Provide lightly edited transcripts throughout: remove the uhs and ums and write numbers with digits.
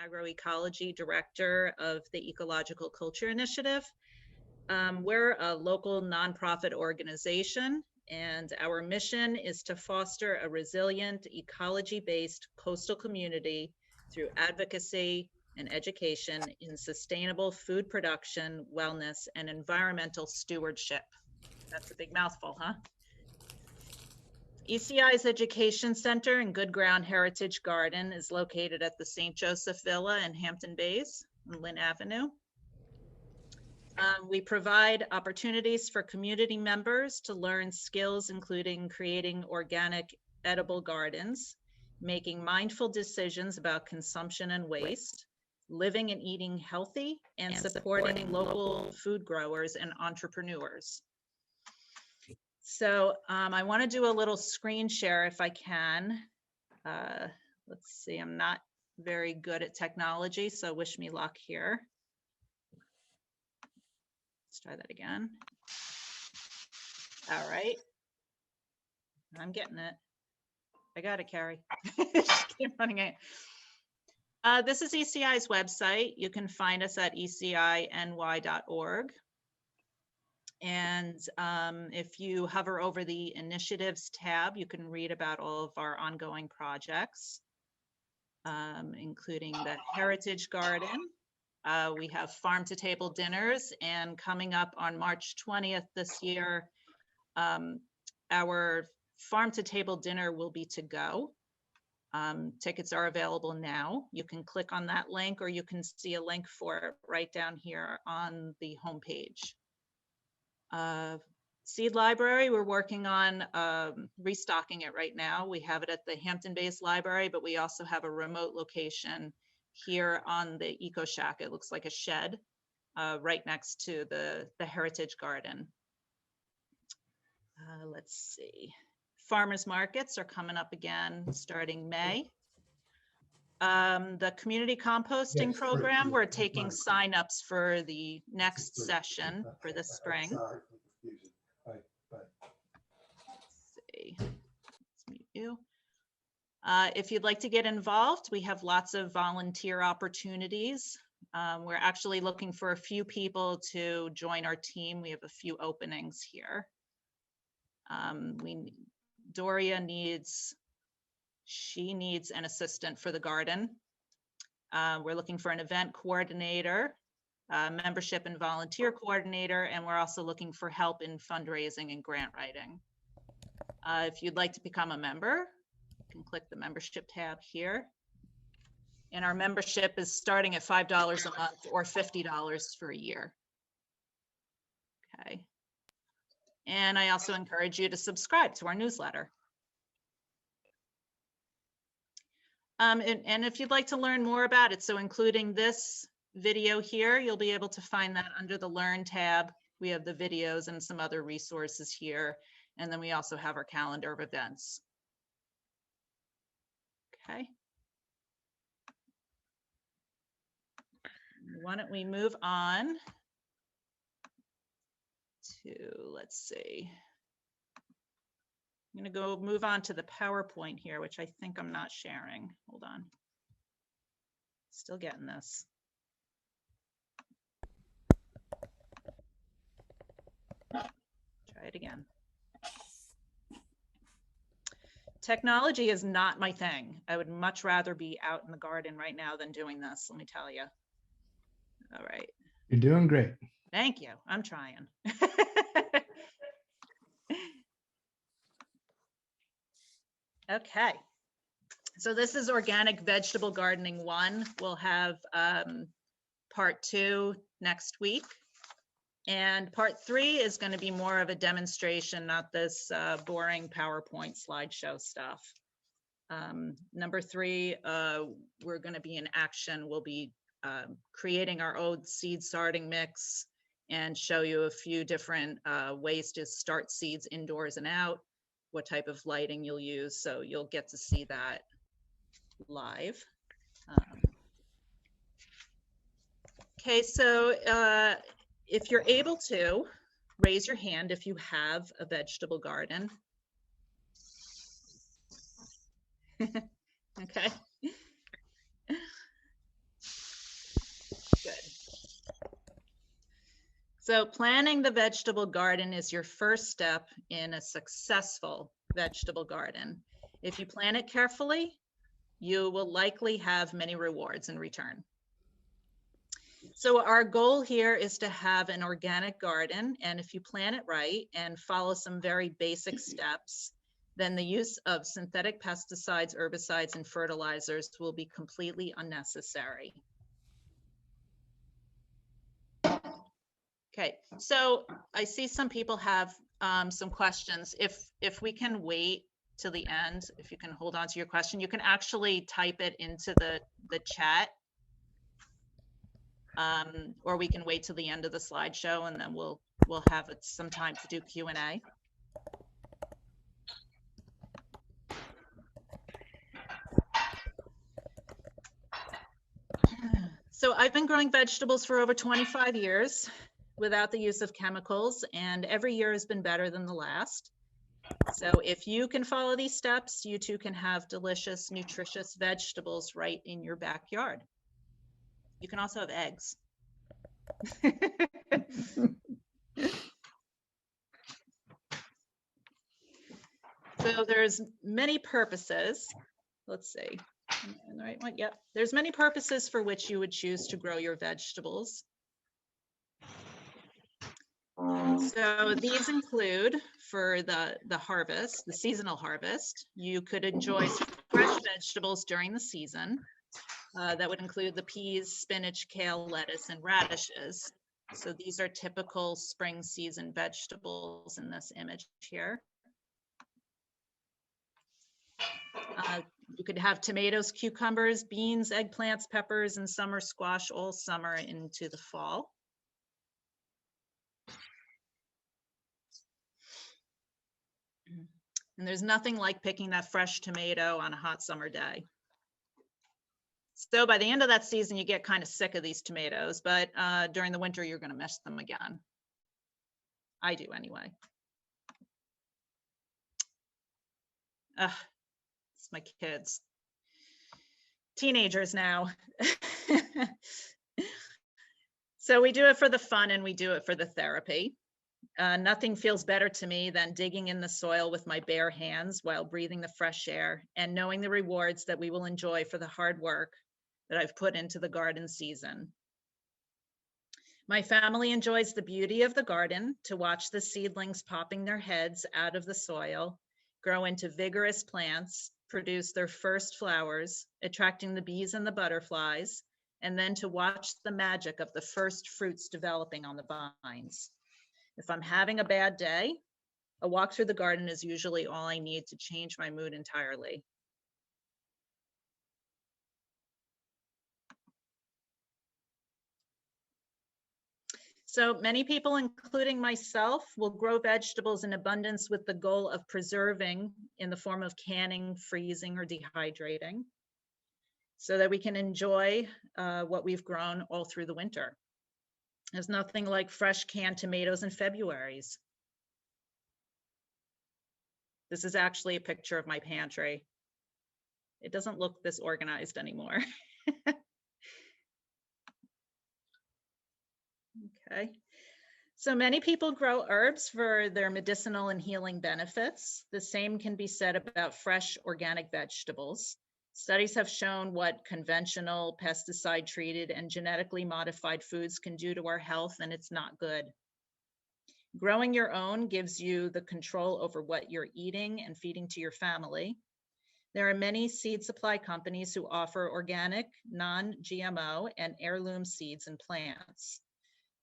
Agro-Ecology Director of the Ecological Culture Initiative. We're a local nonprofit organization, and our mission is to foster a resilient, ecology-based coastal community through advocacy and education in sustainable food production, wellness, and environmental stewardship. That's a big mouthful, huh? ECI's Education Center and Good Ground Heritage Garden is located at the St. Joseph Villa in Hampton Bays on Lynn Avenue. We provide opportunities for community members to learn skills, including creating organic edible gardens, making mindful decisions about consumption and waste, living and eating healthy, and supporting local food growers and entrepreneurs. So I want to do a little screen share if I can. Let's see, I'm not very good at technology, so wish me luck here. Let's try that again. All right. I'm getting it. I got it, Carrie. Keep running it. This is ECI's website. You can find us at eciny.org. And if you hover over the initiatives tab, you can read about all of our ongoing projects, including the Heritage Garden. We have farm to table dinners, and coming up on March 20th this year, our farm to table dinner will be to go. Tickets are available now. You can click on that link, or you can see a link for it right down here on the homepage. Seed Library, we're working on restocking it right now. We have it at the Hampton Bays Library, but we also have a remote location here on the Eco Shack. It looks like a shed right next to the Heritage Garden. Let's see. Farmers markets are coming up again starting May. The community composting program, we're taking signups for the next session for this spring. Let's see. Let's mute you. If you'd like to get involved, we have lots of volunteer opportunities. We're actually looking for a few people to join our team. We have a few openings here. Doria needs an assistant for the garden. We're looking for an event coordinator, membership and volunteer coordinator, and we're also looking for help in fundraising and grant writing. If you'd like to become a member, you can click the membership tab here. And our membership is starting at $5 a month or $50 for a year. Okay. And I also encourage you to subscribe to our newsletter. And if you'd like to learn more about it, so including this video here, you'll be able to find that under the Learn tab. We have the videos and some other resources here. And then we also have our calendar of events. Okay. Why don't we move on to, let's see. I'm going to go move on to the PowerPoint here, which I think I'm not sharing. Hold on. Still getting this. Try it again. Technology is not my thing. I would much rather be out in the garden right now than doing this, let me tell you. All right. You're doing great. Thank you. I'm trying. Okay. So this is Organic Vegetable Gardening 1. We'll have part 2 next week. And part 3 is going to be more of a demonstration, not this boring PowerPoint slideshow stuff. Number 3, we're going to be in action. We'll be creating our own seed starting mix and show you a few different ways to start seeds indoors and out, what type of lighting you'll use. So you'll get to see that live. Okay, so if you're able to, raise your hand if you have a vegetable garden. Okay. So planting the vegetable garden is your first step in a successful vegetable garden. If you plan it carefully, you will likely have many rewards in return. So our goal here is to have an organic garden, and if you plan it right and follow some very basic steps, then the use of synthetic pesticides, herbicides, and fertilizers will be completely unnecessary. Okay, so I see some people have some questions. If we can wait till the end, if you can hold on to your question, you can actually type it into the chat, or we can wait till the end of the slideshow, and then we'll have some time to do Q&A. So I've been growing vegetables for over 25 years without the use of chemicals, and every year has been better than the last. So if you can follow these steps, you too can have delicious, nutritious vegetables right in your backyard. You can also have eggs. So there's many purposes. Let's see. Am I in the right one? Yep. There's many purposes for which you would choose to grow your vegetables. So these include for the harvest, the seasonal harvest. You could enjoy fresh vegetables during the season. That would include the peas, spinach, kale, lettuce, and radishes. So these are typical spring season vegetables in this image here. You could have tomatoes, cucumbers, beans, eggplants, peppers, and summer squash all summer into the fall. And there's nothing like picking that fresh tomato on a hot summer day. So by the end of that season, you get kind of sick of these tomatoes, but during the winter, you're going to miss them again. I do anyway. It's my kids. Teenagers now. So we do it for the fun and we do it for the therapy. Nothing feels better to me than digging in the soil with my bare hands while breathing the fresh air and knowing the rewards that we will enjoy for the hard work that I've put into the garden season. My family enjoys the beauty of the garden to watch the seedlings popping their heads out of the soil, grow into vigorous plants, produce their first flowers, attracting the bees and the butterflies, and then to watch the magic of the first fruits developing on the vines. If I'm having a bad day, a walk through the garden is usually all I need to change my mood entirely. So many people, including myself, will grow vegetables in abundance with the goal of preserving in the form of canning, freezing, or dehydrating, so that we can enjoy what we've grown all through the winter. There's nothing like fresh canned tomatoes in February's. This is actually a picture of my pantry. It doesn't look this organized anymore. Okay. So many people grow herbs for their medicinal and healing benefits. The same can be said about fresh organic vegetables. Studies have shown what conventional, pesticide-treated, and genetically modified foods can do to our health, and it's not good. Growing your own gives you the control over what you're eating and feeding to your family. There are many seed supply companies who offer organic, non-GMO, and heirloom seeds and plants.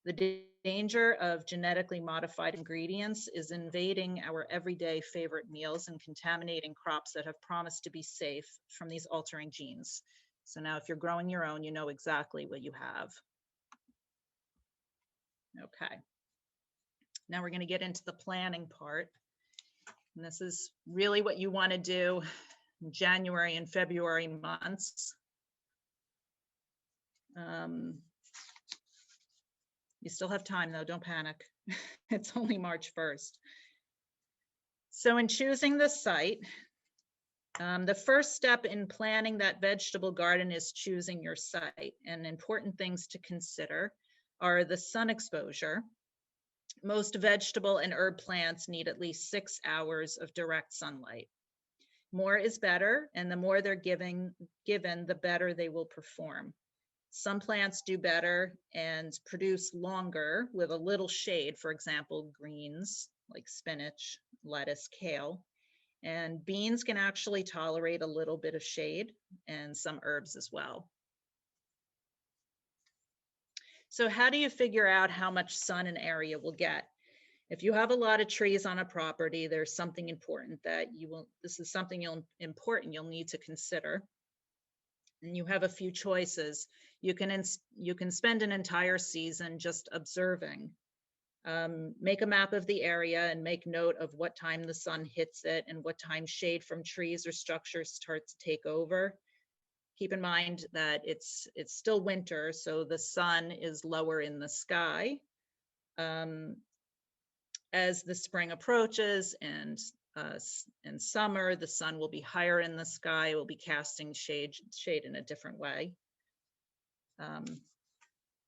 The danger of genetically modified ingredients is invading our everyday favorite meals and contaminating crops that have promised to be safe from these altering genes. So now if you're growing your own, you know exactly what you have. Okay. Now we're going to get into the planning part. And this is really what you want to do in January and February months. You still have time though, don't panic. It's only March 1st. So in choosing the site, the first step in planning that vegetable garden is choosing your site. And important things to consider are the sun exposure. Most vegetable and herb plants need at least 6 hours of direct sunlight. More is better, and the more they're given, the better they will perform. Some plants do better and produce longer with a little shade, for example, greens like spinach, lettuce, kale. And beans can actually tolerate a little bit of shade, and some herbs as well. So how do you figure out how much sun an area will get? If you have a lot of trees on a property, there's something important that this is something you'll need to consider. And you have a few choices. You can spend an entire season just observing. Make a map of the area and make note of what time the sun hits it and what time shade from trees or structures starts to take over. Keep in mind that it's still winter, so the sun is lower in the sky. As the spring approaches and summer, the sun will be higher in the sky. It will be casting shade in a different way.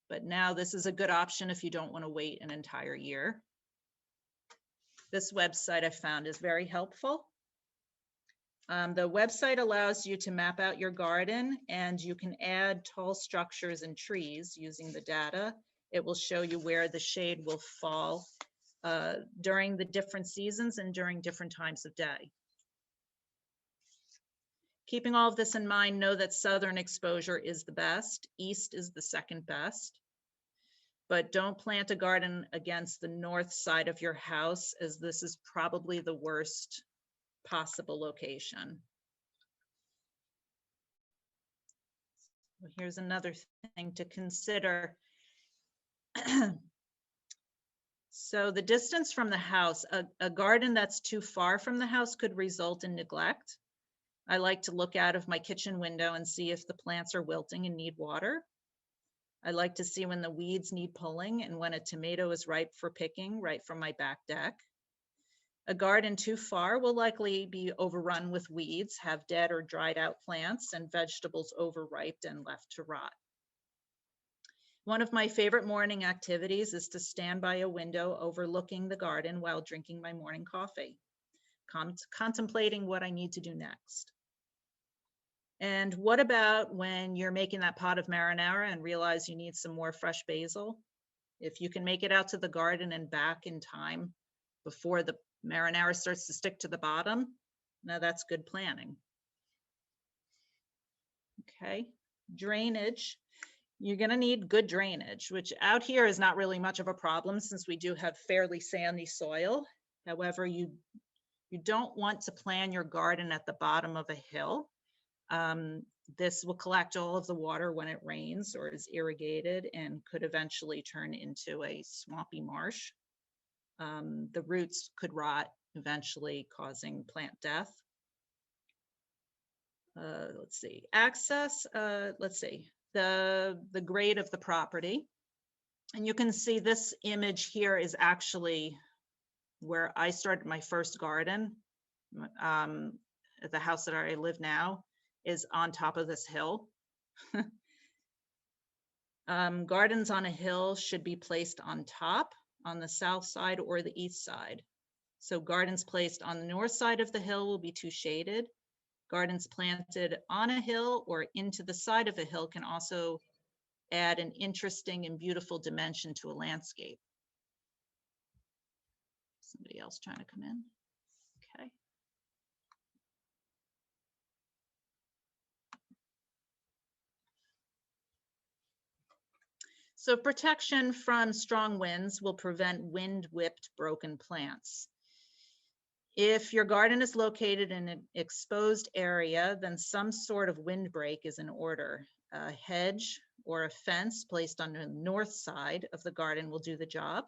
But now this is a good option if you don't want to wait an entire year. This website I found is very helpful. The website allows you to map out your garden, and you can add tall structures and trees using the data. It will show you where the shade will fall during the different seasons and during different times of day. Keeping all of this in mind, know that southern exposure is the best, east is the second best. But don't plant a garden against the north side of your house, as this is probably the worst possible location. Here's another thing to consider. So the distance from the house, a garden that's too far from the house could result in neglect. I like to look out of my kitchen window and see if the plants are wilting and need water. I like to see when the weeds need pulling and when a tomato is ripe for picking right from my back deck. A garden too far will likely be overrun with weeds, have dead or dried out plants, and vegetables overripe and left to rot. One of my favorite morning activities is to stand by a window overlooking the garden while drinking my morning coffee, contemplating what I need to do next. And what about when you're making that pot of marinara and realize you need some more fresh basil? If you can make it out to the garden and back in time before the marinara starts to stick to the bottom, now that's good planning. Okay, drainage. You're going to need good drainage, which out here is not really much of a problem since we do have fairly sandy soil. However, you don't want to plan your garden at the bottom of a hill. This will collect all of the water when it rains or is irrigated and could eventually turn into a swampy marsh. The roots could rot, eventually causing plant death. Let's see, access, let's see, the grade of the property. And you can see this image here is actually where I started my first garden. At the house that I live now is on top of this hill. Gardens on a hill should be placed on top, on the south side or the east side. So gardens placed on the north side of the hill will be too shaded. Gardens planted on a hill or into the side of a hill can also add an interesting and beautiful dimension to a landscape. Somebody else trying to come in? Okay. So protection from strong winds will prevent wind-whipped broken plants. If your garden is located in an exposed area, then some sort of windbreak is in order. A hedge or a fence placed on the north side of the garden will do the job.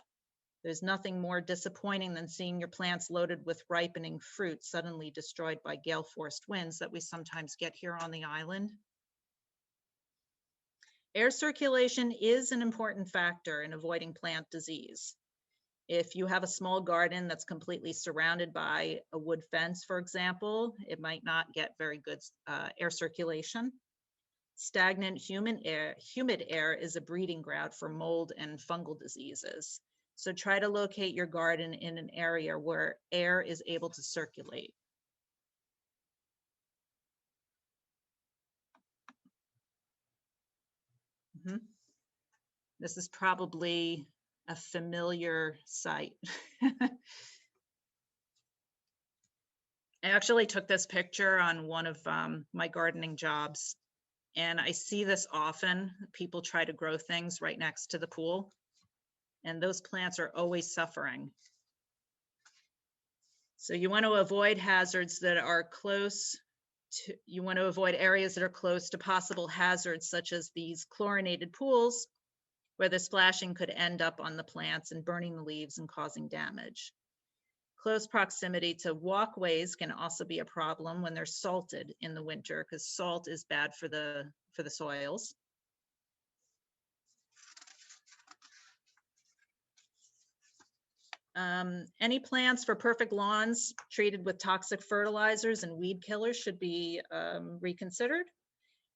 There's nothing more disappointing than seeing your plants loaded with ripening fruit suddenly destroyed by gale-forced winds that we sometimes get here on the island. Air circulation is an important factor in avoiding plant disease. If you have a small garden that's completely surrounded by a wood fence, for example, it might not get very good air circulation. Stagnant humid air is a breeding ground for mold and fungal diseases. So try to locate your garden in an area where air is able to circulate. This is probably a familiar sight. I actually took this picture on one of my gardening jobs, and I see this often. People try to grow things right next to the pool, and those plants are always suffering. So you want to avoid hazards that are close to, you want to avoid areas that are close to possible hazards, such as these chlorinated pools, where the splashing could end up on the plants and burning the leaves and causing damage. Close proximity to walkways can also be a problem when they're salted in the winter, because salt is bad for the soils. Any plants for perfect lawns treated with toxic fertilizers and weed killers should be reconsidered.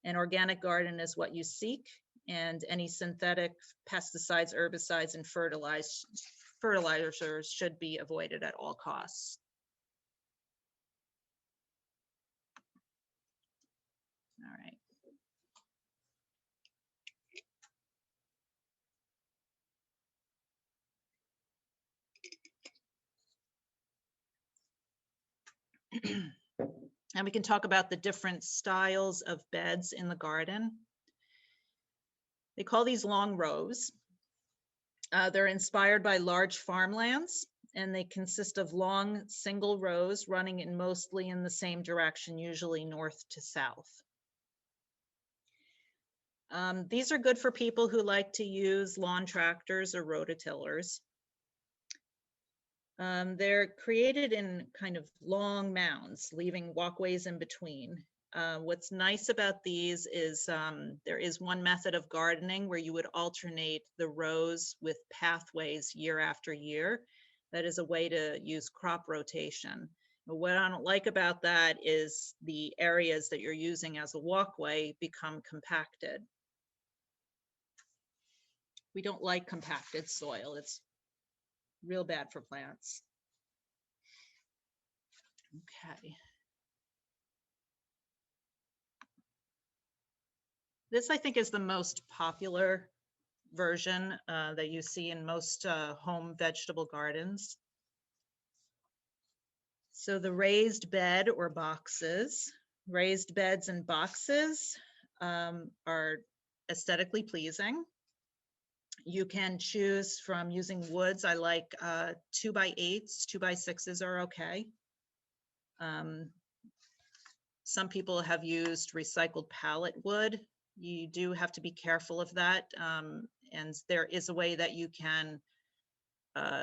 An organic garden is what you seek, and any synthetic pesticides, herbicides, and fertilizers should be avoided at all costs. All right. And we can talk about the different styles of beds in the garden. They call these long rows. They're inspired by large farmlands, and they consist of long single rows running in mostly in the same direction, usually north to south. These are good for people who like to use lawn tractors or rototillers. They're created in kind of long mounds, leaving walkways in between. What's nice about these is there is one method of gardening where you would alternate the rows with pathways year after year. That is a way to use crop rotation. But what I don't like about that is the areas that you're using as a walkway become compacted. We don't like compacted soil. It's real bad for plants. Okay. This, I think, is the most popular version that you see in most home vegetable gardens. So the raised bed or boxes, raised beds and boxes are aesthetically pleasing. You can choose from using woods. I like 2x8s, 2x6s are okay. Some people have used recycled pallet wood. You do have to be careful of that. And there is a way that you can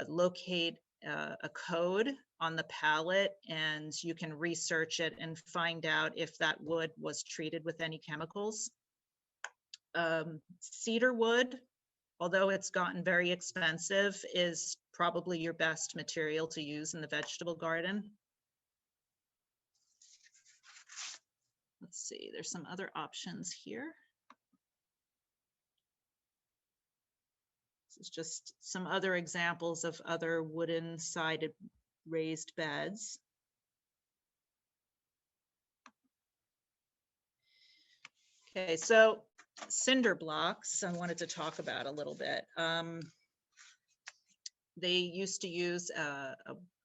locate a code on the pallet, and you can research it and find out if that wood was treated with any chemicals. Cedar wood, although it's gotten very expensive, is probably your best material to use in the vegetable garden. Let's see, there's some other options here. This is just some other examples of other wooden sided raised beds. Okay, so cinder blocks I wanted to talk about a little bit. They used to use a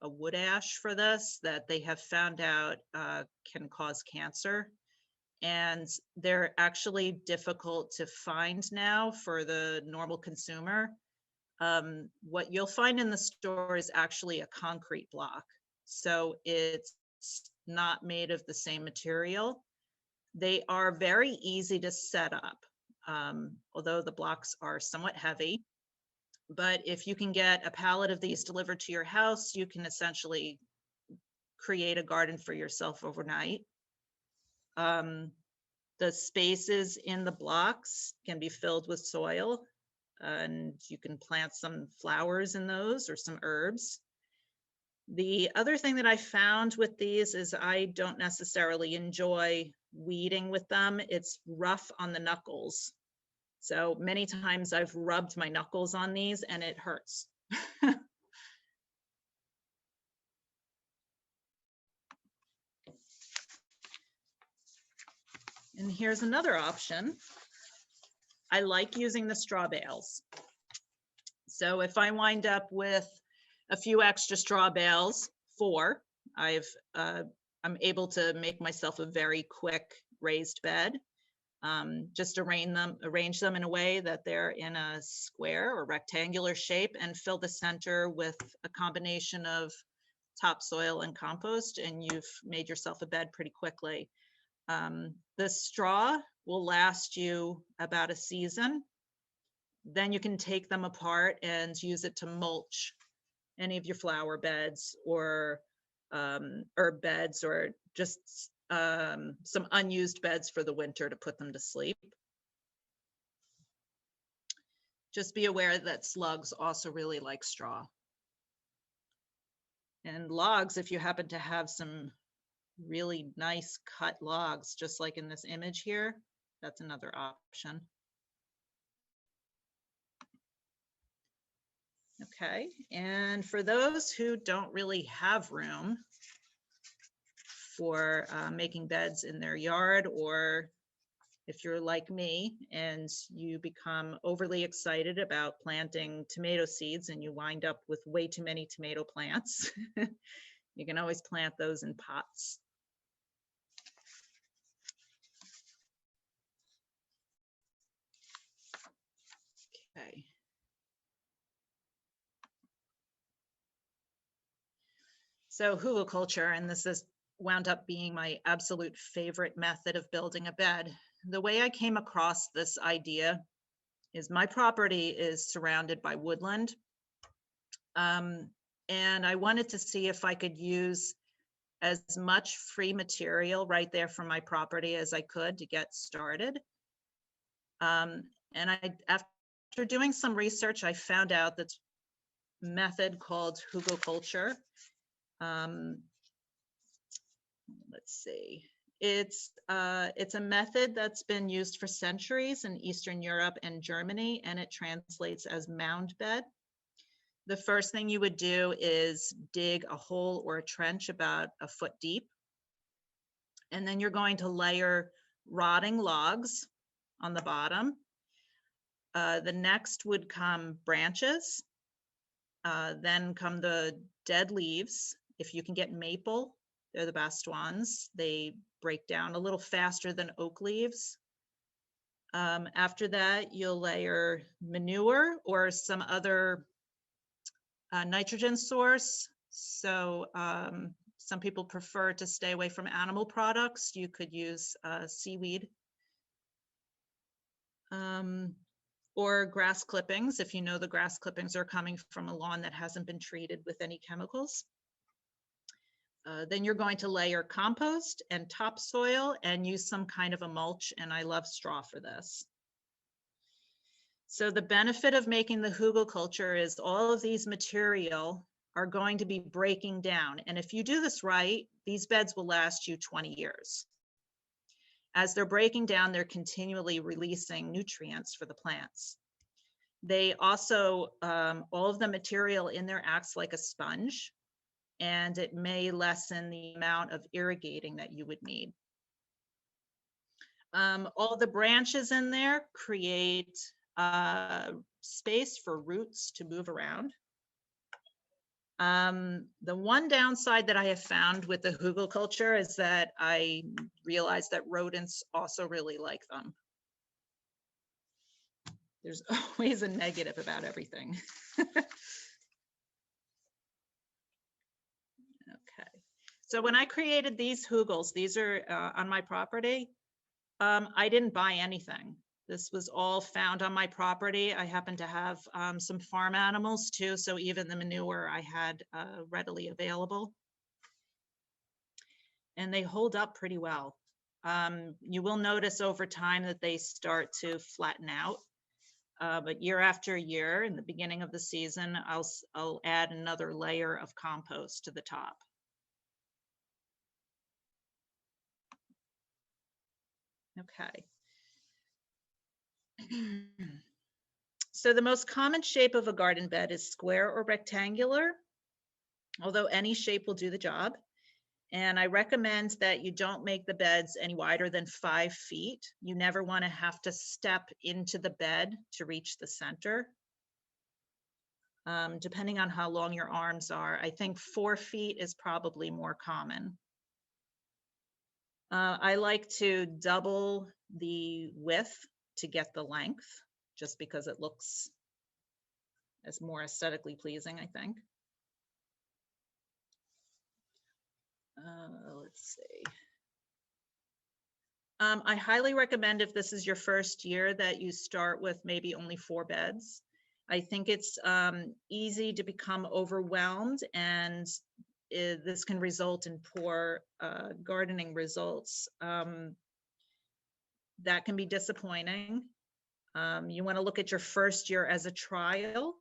wood ash for this that they have found out can cause cancer. And they're actually difficult to find now for the normal consumer. What you'll find in the store is actually a concrete block. So it's not made of the same material. They are very easy to set up, although the blocks are somewhat heavy. But if you can get a pallet of these delivered to your house, you can essentially create a garden for yourself overnight. The spaces in the blocks can be filled with soil, and you can plant some flowers in those or some herbs. The other thing that I found with these is I don't necessarily enjoy weeding with them. It's rough on the knuckles. So many times I've rubbed my knuckles on these and it hurts. And here's another option. I like using the straw bales. So if I wind up with a few extra straw bales, 4, I'm able to make myself a very quick raised bed. Just arrange them in a way that they're in a square or rectangular shape and fill the center with a combination of topsoil and compost, and you've made yourself a bed pretty quickly. The straw will last you about a season. Then you can take them apart and use it to mulch any of your flower beds or herb beds, or just some unused beds for the winter to put them to sleep. Just be aware that slugs also really like straw. And logs, if you happen to have some really nice cut logs, just like in this image here, that's another option. Okay, and for those who don't really have room for making beds in their yard, or if you're like me and you become overly excited about planting tomato seeds and you wind up with way too many tomato plants, you can always plant those in pots. Okay. So hugelkultur, and this is wound up being my absolute favorite method of building a bed. The way I came across this idea is my property is surrounded by woodland. And I wanted to see if I could use as much free material right there from my property as I could to get started. And after doing some research, I found out that method called Hugelkultur. Let's see. It's a method that's been used for centuries in Eastern Europe and Germany, and it translates as mound bed. The first thing you would do is dig a hole or a trench about a foot deep. And then you're going to layer rotting logs on the bottom. The next would come branches. Then come the dead leaves. If you can get maple, they're the best ones. They break down a little faster than oak leaves. After that, you'll layer manure or some other nitrogen source. So some people prefer to stay away from animal products. You could use seaweed or grass clippings, if you know the grass clippings are coming from a lawn that hasn't been treated with any chemicals. Then you're going to layer compost and topsoil and use some kind of a mulch, and I love straw for this. So the benefit of making the hugelkultur is all of these material are going to be breaking down. And if you do this right, these beds will last you 20 years. As they're breaking down, they're continually releasing nutrients for the plants. They also, all of the material in there acts like a sponge, and it may lessen the amount of irrigating that you would need. All the branches in there create space for roots to move around. The one downside that I have found with the hugelkultur is that I realized that rodents also really like them. There's always a negative about everything. Okay, so when I created these hugels, these are on my property. I didn't buy anything. This was all found on my property. I happen to have some farm animals too, so even the manure I had readily available. And they hold up pretty well. You will notice over time that they start to flatten out. But year after year, in the beginning of the season, I'll add another layer of compost to the top. Okay. So the most common shape of a garden bed is square or rectangular, although any shape will do the job. And I recommend that you don't make the beds any wider than 5 feet. You never want to have to step into the bed to reach the center. Depending on how long your arms are, I think 4 feet is probably more common. I like to double the width to get the length, just because it looks as more aesthetically pleasing, I think. Let's see. I highly recommend, if this is your first year, that you start with maybe only 4 beds. I think it's easy to become overwhelmed, and this can result in poor gardening results. That can be disappointing. You want to look at your first year as a trial,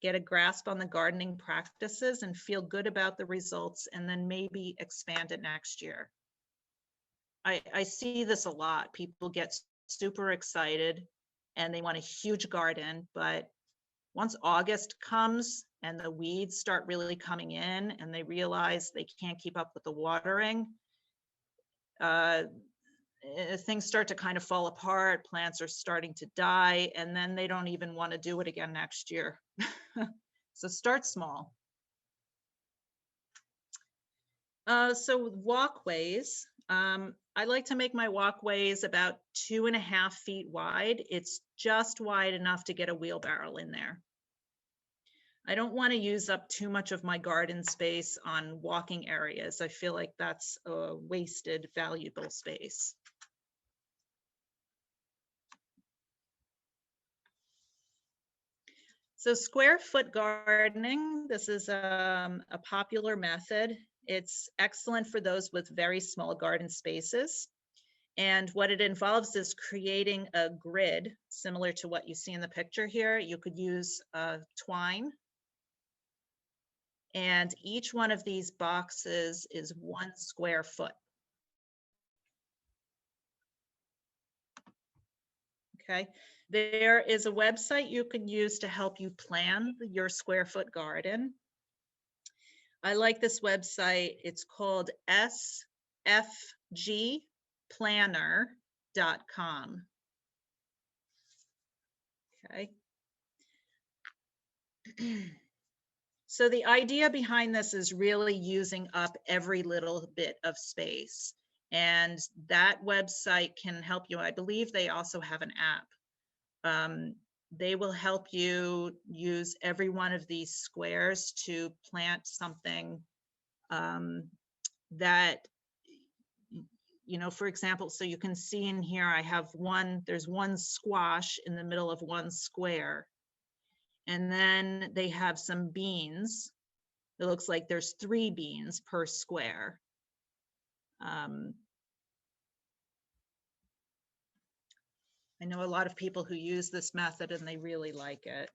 get a grasp on the gardening practices and feel good about the results, and then maybe expand it next year. I see this a lot. People get super excited and they want a huge garden, but once August comes and the weeds start really coming in and they realize they can't keep up with the watering, things start to kind of fall apart, plants are starting to die, and then they don't even want to do it again next year. So start small. So walkways, I like to make my walkways about 2.5 feet wide. It's just wide enough to get a wheelbarrow in there. I don't want to use up too much of my garden space on walking areas. I feel like that's a wasted, valuable space. So square foot gardening, this is a popular method. It's excellent for those with very small garden spaces. And what it involves is creating a grid similar to what you see in the picture here. You could use twine. And each one of these boxes is 1 square foot. Okay. There is a website you can use to help you plan your square foot garden. I like this website. It's called sfgplanner.com. Okay. So the idea behind this is really using up every little bit of space. And that website can help you. I believe they also have an app. They will help you use every one of these squares to plant something that, you know, for example, so you can see in here, I have there's 1 squash in the middle of 1 square. And then they have some beans. It looks like there's 3 beans per square. I know a lot of people who use this method and they really like it.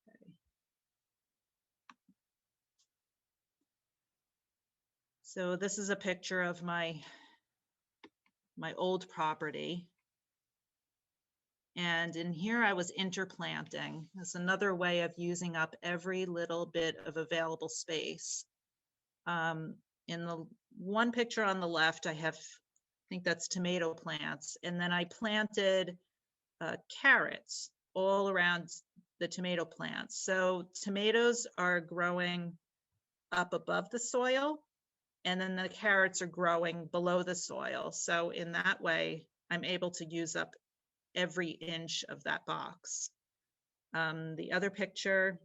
Okay. So this is a picture of my old property. And in here I was interplanting. That's another way of using up every little bit of available space. In the one picture on the left, I think that's tomato plants. And then I planted carrots all around the tomato plants. So tomatoes are growing up above the soil, and then the carrots are growing below the soil. So in that way, I'm able to use up every inch of that box. The other picture,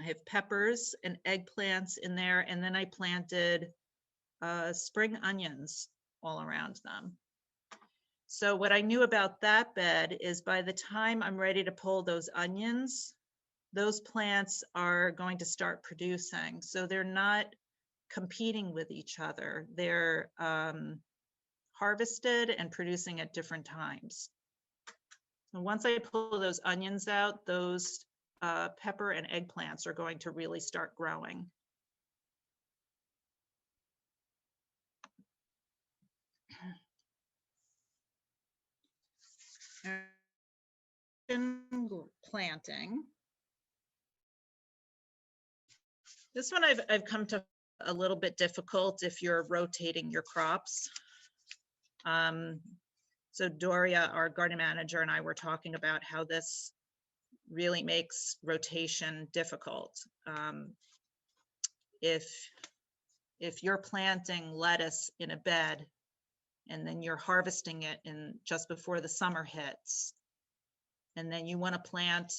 I have peppers and eggplants in there, and then I planted spring onions all around them. So what I knew about that bed is by the time I'm ready to pull those onions, those plants are going to start producing. So they're not competing with each other. They're harvested and producing at different times. And once I pull those onions out, those pepper and eggplants are going to really start growing. planting. This one I've come to a little bit difficult if you're rotating your crops. So Doria, our garden manager, and I were talking about how this really makes rotation difficult. If you're planting lettuce in a bed and then you're harvesting it in just before the summer hits, and then you want to plant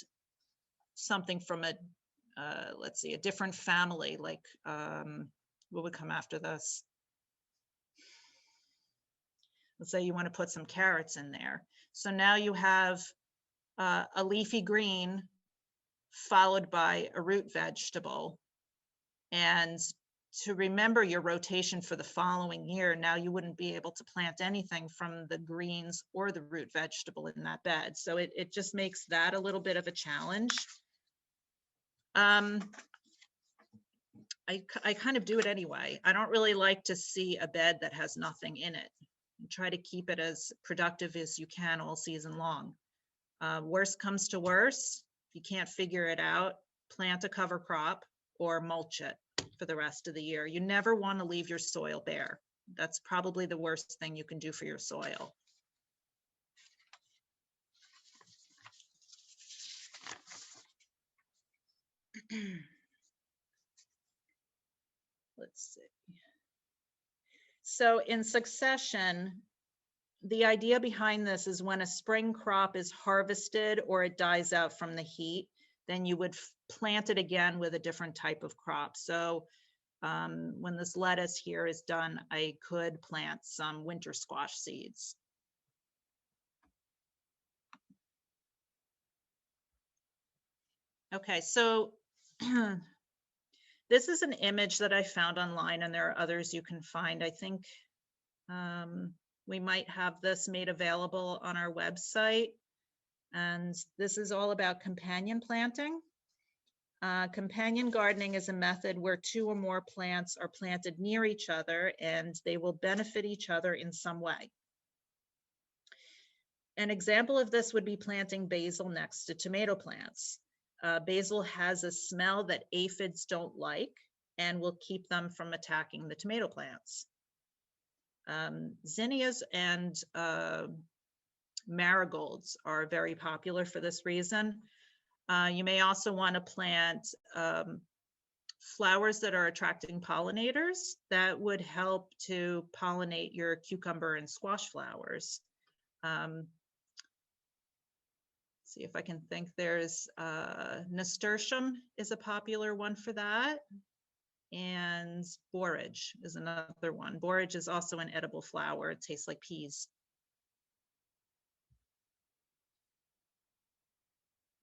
something from a let's see, a different family, like what would come after this? Let's say you want to put some carrots in there. So now you have a leafy green followed by a root vegetable. And to remember your rotation for the following year, now you wouldn't be able to plant anything from the greens or the root vegetable in that bed. So it just makes that a little bit of a challenge. I kind of do it anyway. I don't really like to see a bed that has nothing in it. Try to keep it as productive as you can all season long. Worst comes to worst, if you can't figure it out, plant a cover crop or mulch it for the rest of the year. You never want to leave your soil bare. That's probably the worst thing you can do for your soil. Let's see. So in succession, the idea behind this is when a spring crop is harvested or it dies out from the heat, then you would plant it again with a different type of crop. So when this lettuce here is done, I could plant some winter squash seeds. Okay, so this is an image that I found online, and there are others you can find. I think we might have this made available on our website. And this is all about companion planting. Companion gardening is a method where two or more plants are planted near each other and they will benefit each other in some way. An example of this would be planting basil next to tomato plants. Basil has a smell that aphids don't like and will keep them from attacking the tomato plants. Zinnias and marigolds are very popular for this reason. You may also want to plant flowers that are attracting pollinators that would help to pollinate your cucumber and squash flowers. See if I can think. There's nasturtium is a popular one for that. And borage is another one. Borage is also an edible flower. It tastes like peas.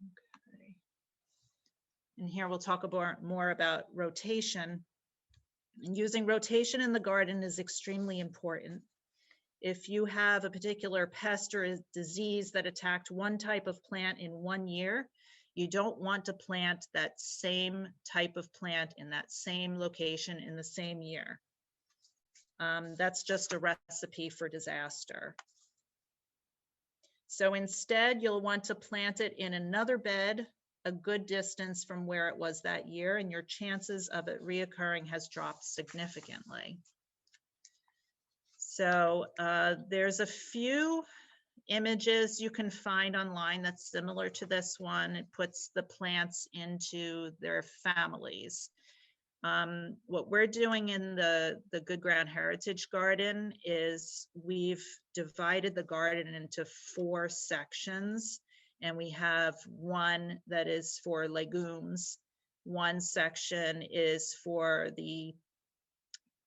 Okay. And here we'll talk more about rotation. And using rotation in the garden is extremely important. If you have a particular pest or a disease that attacked one type of plant in 1 year, you don't want to plant that same type of plant in that same location in the same year. That's just a recipe for disaster. So instead, you'll want to plant it in another bed a good distance from where it was that year, and your chances of it reoccurring has dropped significantly. So there's a few images you can find online that's similar to this one. It puts the plants into their families. What we're doing in the Good Ground Heritage Garden is we've divided the garden into 4 sections, and we have one that is for legumes. One section is for the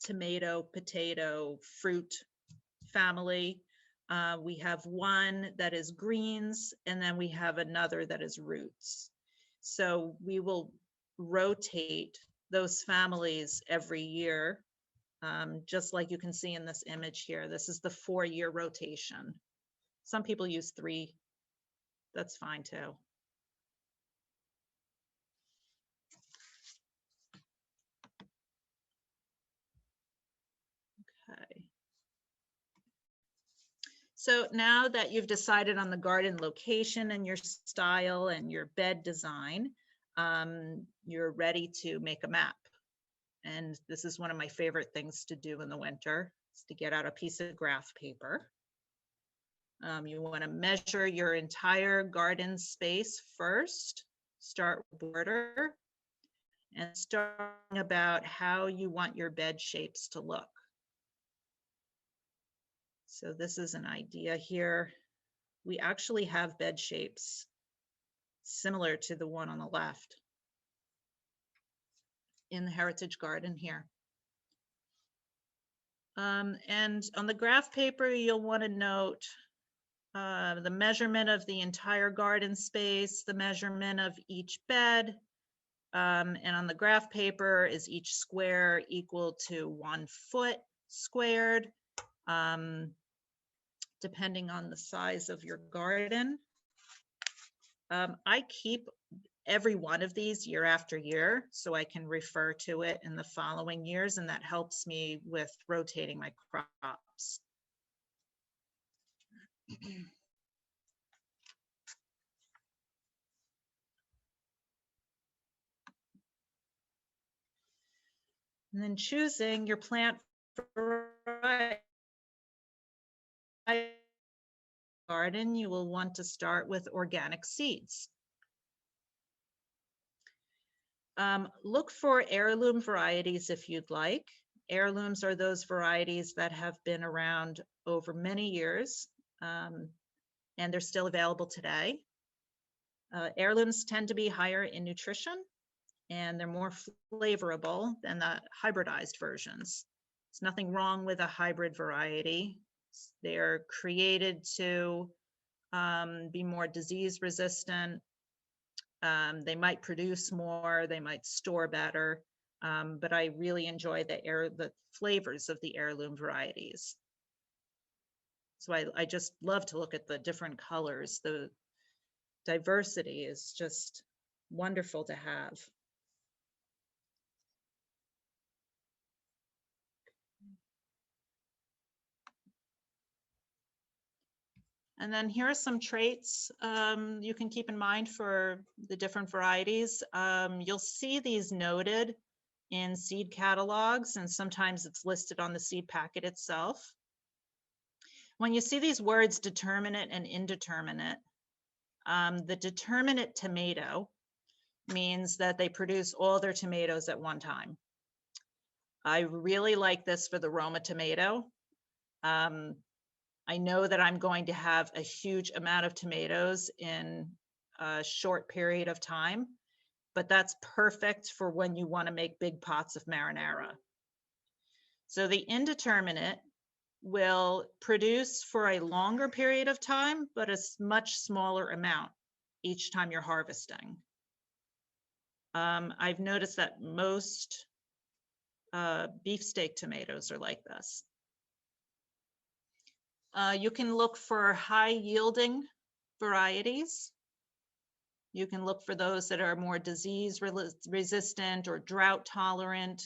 tomato, potato, fruit family. We have one that is greens, and then we have another that is roots. So we will rotate those families every year, just like you can see in this image here. This is the 4-year rotation. Some people use 3. That's fine too. Okay. So now that you've decided on the garden location and your style and your bed design, you're ready to make a map. And this is one of my favorite things to do in the winter, is to get out a piece of graph paper. You want to measure your entire garden space first, start with border, and start about how you want your bed shapes to look. So this is an idea here. We actually have bed shapes similar to the one on the left in the Heritage Garden here. And on the graph paper, you'll want to note the measurement of the entire garden space, the measurement of each bed, and on the graph paper, is each square equal to 1 foot squared, depending on the size of your garden. I keep every one of these year after year, so I can refer to it in the following years, and that helps me with rotating my crops. And then choosing your plant variety garden, you will want to start with organic seeds. Look for heirloom varieties if you'd like. Heirlooms are those varieties that have been around over many years, and they're still available today. Heirlooms tend to be higher in nutrition, and they're more flavorable than the hybridized versions. There's nothing wrong with a hybrid variety. They're created to be more disease resistant. They might produce more, they might store better, but I really enjoy the flavors of the heirloom varieties. So I just love to look at the different colors. The diversity is just wonderful to have. And then here are some traits you can keep in mind for the different varieties. You'll see these noted in seed catalogs, and sometimes it's listed on the seed packet itself. When you see these words determinate and indeterminate, the determinate tomato means that they produce all their tomatoes at one time. I really like this for the Roma tomato. I know that I'm going to have a huge amount of tomatoes in a short period of time, but that's perfect for when you want to make big pots of marinara. So the indeterminate will produce for a longer period of time, but a much smaller amount each time you're harvesting. I've noticed that most beefsteak tomatoes are like this. You can look for high yielding varieties. You can look for those that are more disease resistant or drought tolerant,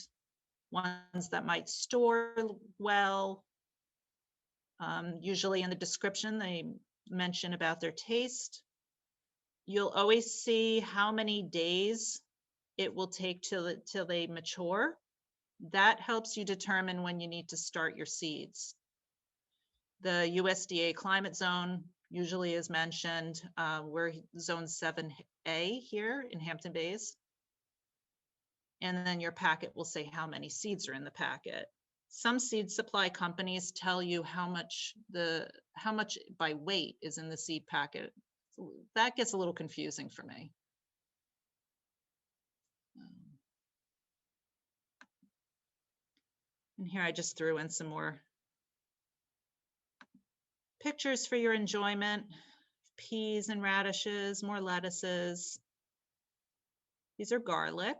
ones that might store well. Usually in the description, they mention about their taste. You'll always see how many days it will take till they mature. That helps you determine when you need to start your seeds. The USDA climate zone usually is mentioned. We're zone 7A here in Hampton Bays. And then your packet will say how many seeds are in the packet. Some seed supply companies tell you how much by weight is in the seed packet. That gets a little confusing for me. And here I just threw in some more pictures for your enjoyment. Peas and radishes, more lettuces. These are garlic.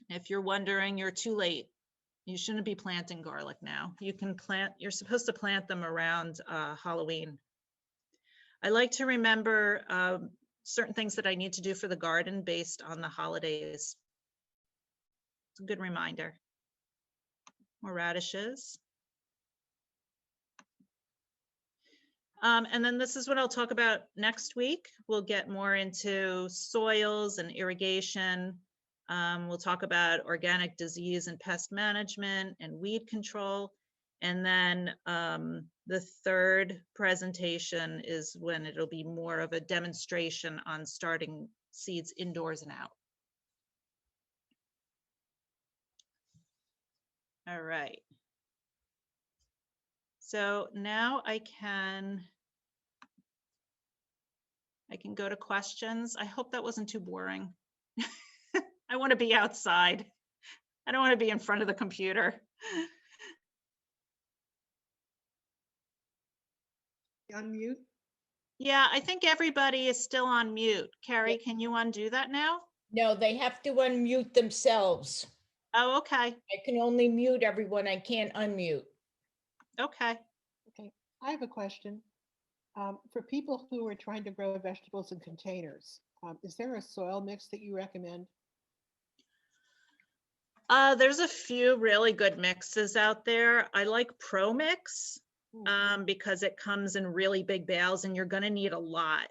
If you're wondering, you're too late. You shouldn't be planting garlic now. You're supposed to plant them around Halloween. I like to remember certain things that I need to do for the garden based on the holidays. It's a good reminder. More radishes. And then this is what I'll talk about next week. We'll get more into soils and irrigation. We'll talk about organic disease and pest management and weed control. And then the third presentation is when it'll be more of a demonstration on starting seeds indoors and out. All right. So now I can go to questions. I hope that wasn't too boring. I want to be outside. I don't want to be in front of the computer. Unmute? Yeah, I think everybody is still on mute. Carrie, can you undo that now? No, they have to unmute themselves. Oh, okay. I can only mute everyone. I can't unmute. Okay. Okay, I have a question. For people who are trying to grow vegetables in containers, is there a soil mix that you recommend? There's a few really good mixes out there. I like Pro Mix because it comes in really big bales and you're going to need a lot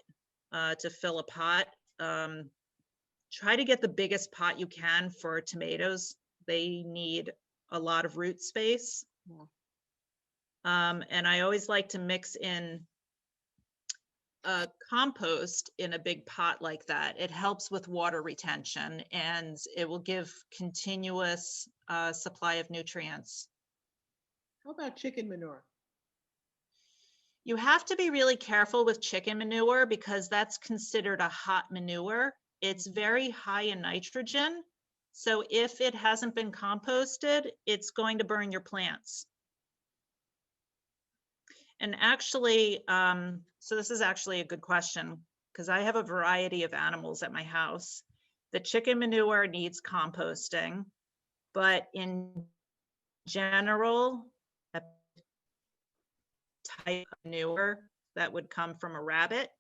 to fill a pot. Try to get the biggest pot you can for tomatoes. They need a lot of root space. And I always like to mix in compost in a big pot like that. It helps with water retention and it will give continuous supply of nutrients. How about chicken manure? You have to be really careful with chicken manure because that's considered a hot manure. It's very high in nitrogen. So if it hasn't been composted, it's going to burn your plants. And actually, so this is actually a good question because I have a variety of animals at my house. The chicken manure needs composting, but in general, a type of manure that would come from a rabbit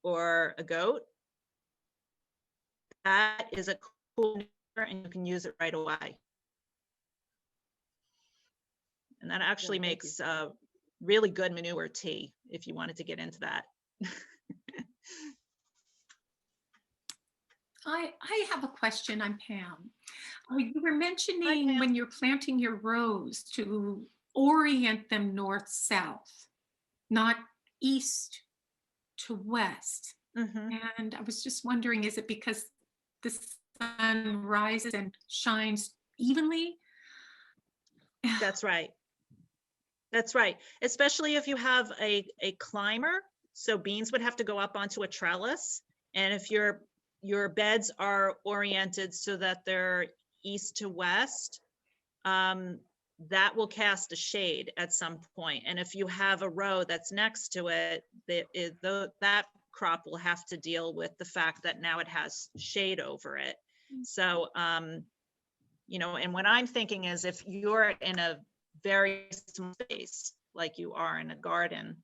or a goat, that is a cool manure and you can use it right away. And that actually makes really good manure tea if you wanted to get into that. I have a question. I'm Pam. You were mentioning when you're planting your rows to orient them north-south, not east to west. And I was just wondering, is it because the sun rises and shines evenly? That's right. That's right. Especially if you have a climber. So beans would have to go up onto a trellis. And if your beds are oriented so that they're east to west, that will cast a shade at some point. And if you have a row that's next to it, that crop will have to deal with the fact that now it has shade over it. So, you know, and what I'm thinking is if you're in a very small space, like you are in a garden,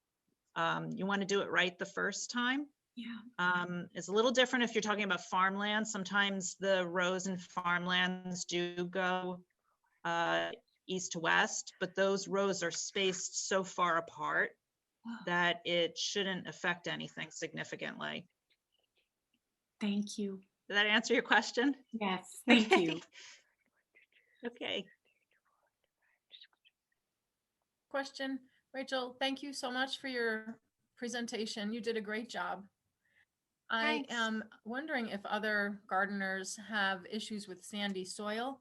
you want to do it right the first time. Yeah. It's a little different if you're talking about farmland. Sometimes the rows in farmlands do go east to west, but those rows are spaced so far apart that it shouldn't affect anything significantly. Thank you. Did that answer your question? Yes, thank you. Okay. Question, Rachel, thank you so much for your presentation. You did a great job. I am wondering if other gardeners have issues with sandy soil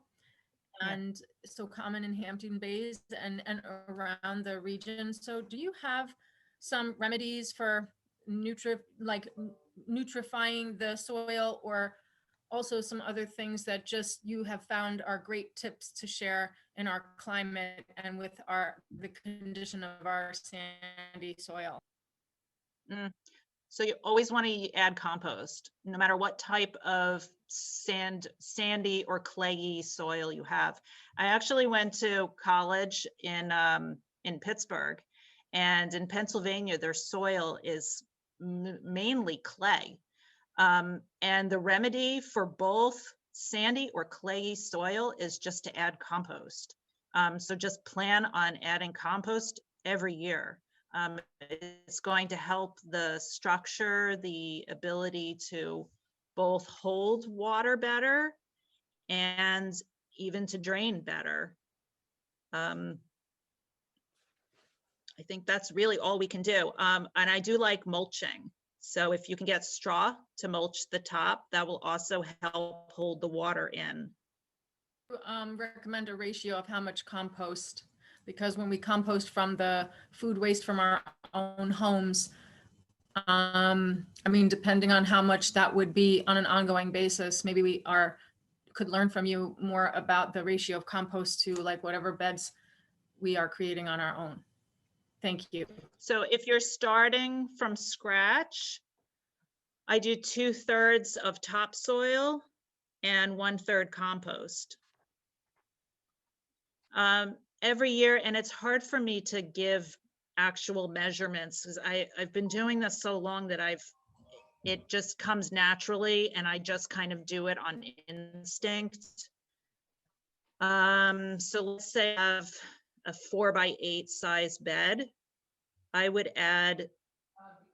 and so common in Hampton Bays and around the region. So do you have some remedies for nutrifying the soil, or also some other things that just you have found are great tips to share in our climate and with the condition of our sandy soil? So you always want to add compost, no matter what type of sandy or clayey soil you have. I actually went to college in Pittsburgh, and in Pennsylvania, their soil is mainly clay. And the remedy for both sandy or clayey soil is just to add compost. So just plan on adding compost every year. It's going to help the structure, the ability to both hold water better and even to drain better. I think that's really all we can do. And I do like mulching. So if you can get straw to mulch the top, that will also help hold the water in. Recommend a ratio of how much compost, because when we compost from the food waste from our own homes, I mean, depending on how much that would be on an ongoing basis, maybe we could learn from you more about the ratio of compost to like whatever beds we are creating on our own. Thank you. So if you're starting from scratch, I do 2/3 of topsoil and 1/3 compost. Every year, and it's hard for me to give actual measurements because I've been doing this so long that it just comes naturally and I just kind of do it on instinct. So let's say I have a 4x8 size bed. I would add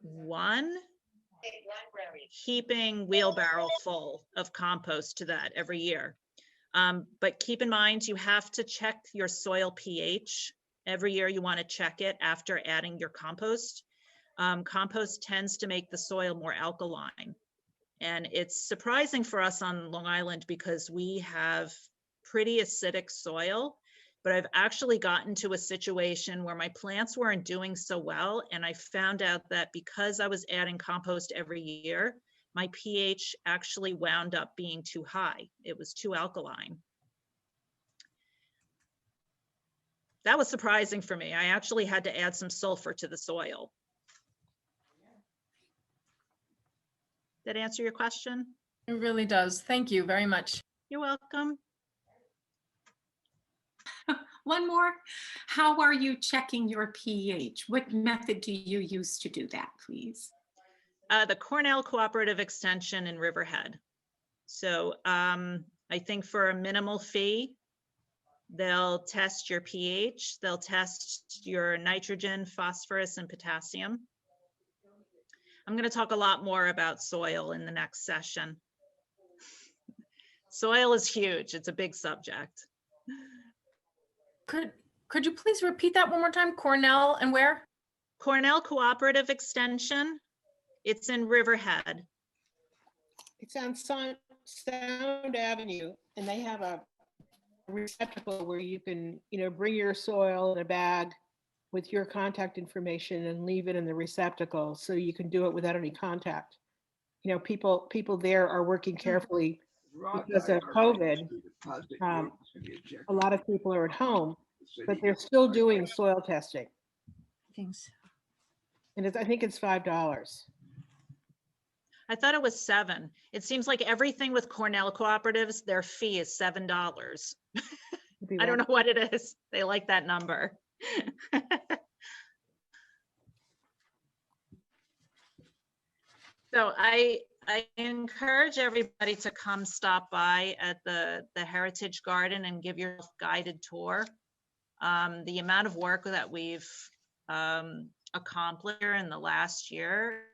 1 heaping wheelbarrow full of compost to that every year. But keep in mind, you have to check your soil pH. Every year you want to check it after adding your compost. Compost tends to make the soil more alkaline. And it's surprising for us on Long Island because we have pretty acidic soil, but I've actually gotten to a situation where my plants weren't doing so well. And I found out that because I was adding compost every year, my pH actually wound up being too high. It was too alkaline. That was surprising for me. I actually had to add some sulfur to the soil. Did that answer your question? It really does. Thank you very much. You're welcome. One more. How are you checking your pH? What method do you use to do that, please? The Cornell Cooperative Extension in Riverhead. So I think for a minimal fee, they'll test your pH, they'll test your nitrogen, phosphorus, and potassium. I'm going to talk a lot more about soil in the next session. Soil is huge. It's a big subject. Could you please repeat that one more time? Cornell and where? Cornell Cooperative Extension. It's in Riverhead. It's on Sound Avenue, and they have a receptacle where you can, bring your soil in a bag with your contact information and leave it in the receptacle so you can do it without any contact. People there are working carefully because of COVID. A lot of people are at home, but they're still doing soil testing. Thanks. And I think it's $5. I thought it was $7. It seems like everything with Cornell cooperatives, their fee is $7. I don't know what it is. They like that number. So I encourage everybody to come stop by at the Heritage Garden and give your guided tour. The amount of work that we've accomplished in the last year